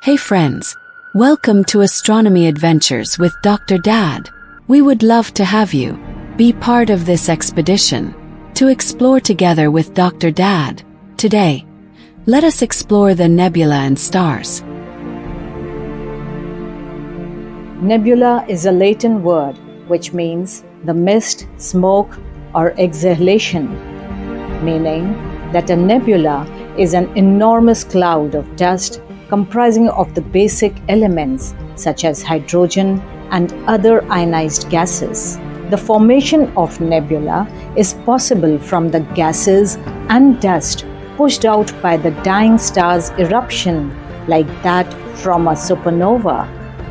Hey friends, welcome to Astronomy Adventures with drdad. We would love to have you be part of this expedition to explore together with drdad. Today, let us explore the nebula and stars. Nebula is a Latin word which means the mist, smoke, or exhalation, meaning that a nebula is an enormous cloud of dust comprising of the basic elements such as hydrogen and other ionized gases. The formation of nebula is possible from the gases and dust pushed out by the dying star's eruption, like that from a supernova.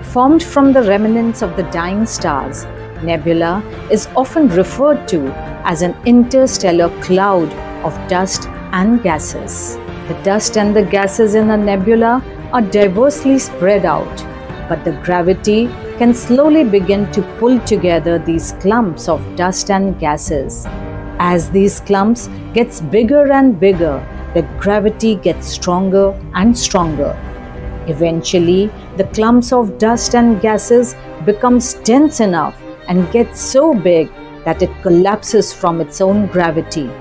Formed from the remnants of the dying stars, nebula is often referred to as an interstellar cloud of dust and gases. The dust and the gases in a nebula are diversely spread out, but the gravity can slowly begin to pull together these clumps of dust and gases. As these clumps gets bigger and bigger, the gravity gets stronger and stronger. Eventually, the clumps of dust and gases becomes dense enough and gets so big that it collapses from its own gravity.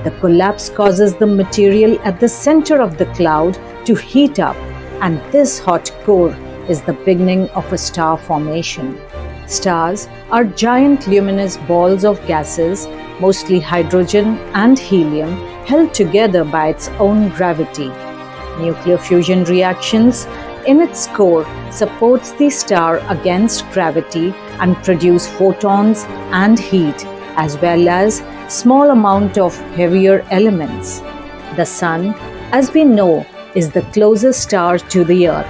The collapse causes the material at the center of the cloud to heat up, and this hot core is the beginning of a star formation. Stars are giant luminous balls of gases, mostly hydrogen and helium, held together by its own gravity. Nuclear fusion reactions in its core supports the star against gravity and produce photons and heat, as well as small amount of heavier elements. The Sun, as we know, is the closest star to the Earth.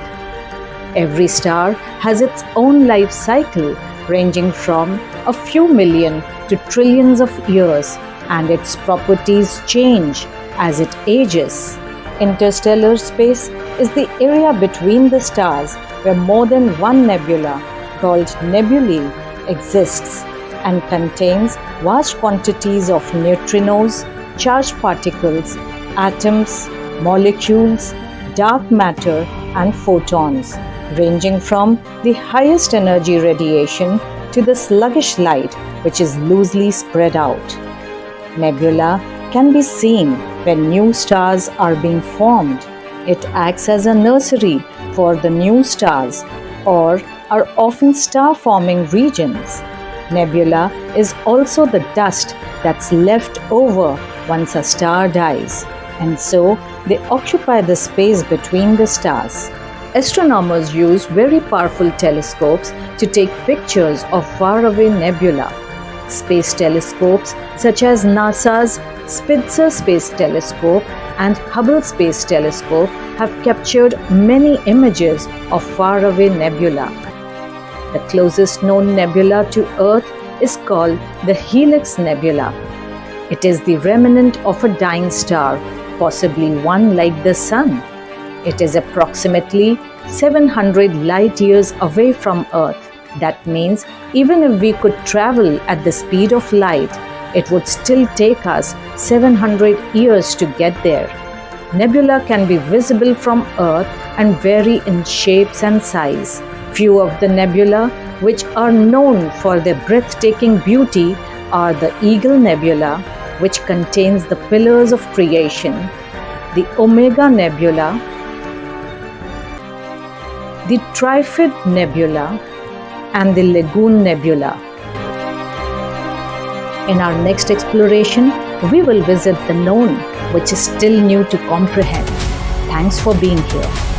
Every star has its own life cycle ranging from a few million to trillions of years, and its properties change as it ages. Interstellar space is the area between the stars where more than one nebula, called nebulae, exists and contains vast quantities of neutrinos, charged particles, atoms, molecules, dark matter, and photons, ranging from the highest energy radiation to the sluggish light, which is loosely spread out. Nebula can be seen when new stars are being formed. It acts as a nursery for the new stars, or are often star-forming regions. Nebula is also the dust that's left over once a star dies, and so they occupy the space between the stars. Astronomers use very powerful telescopes to take pictures of faraway nebula. Space telescopes such as NASA's Spitzer Space Telescope and Hubble Space Telescope have captured many images of faraway nebula. The closest known nebula to Earth is called the Helix Nebula. It is the remnant of a dying star, possibly one like the Sun. It is approximately 700 light years away from Earth. That means even if we could travel at the speed of light, it would still take us 700 years to get there. Nebula can be visible from Earth and vary in shapes and size. Few of the nebula which are known for their breathtaking beauty are the Eagle Nebula, which contains the pillars of creation, the Omega Nebula, the Trifid Nebula, and the Lagoon Nebula. In our next exploration, we will visit the known, which is still new to comprehend. Thanks for being here.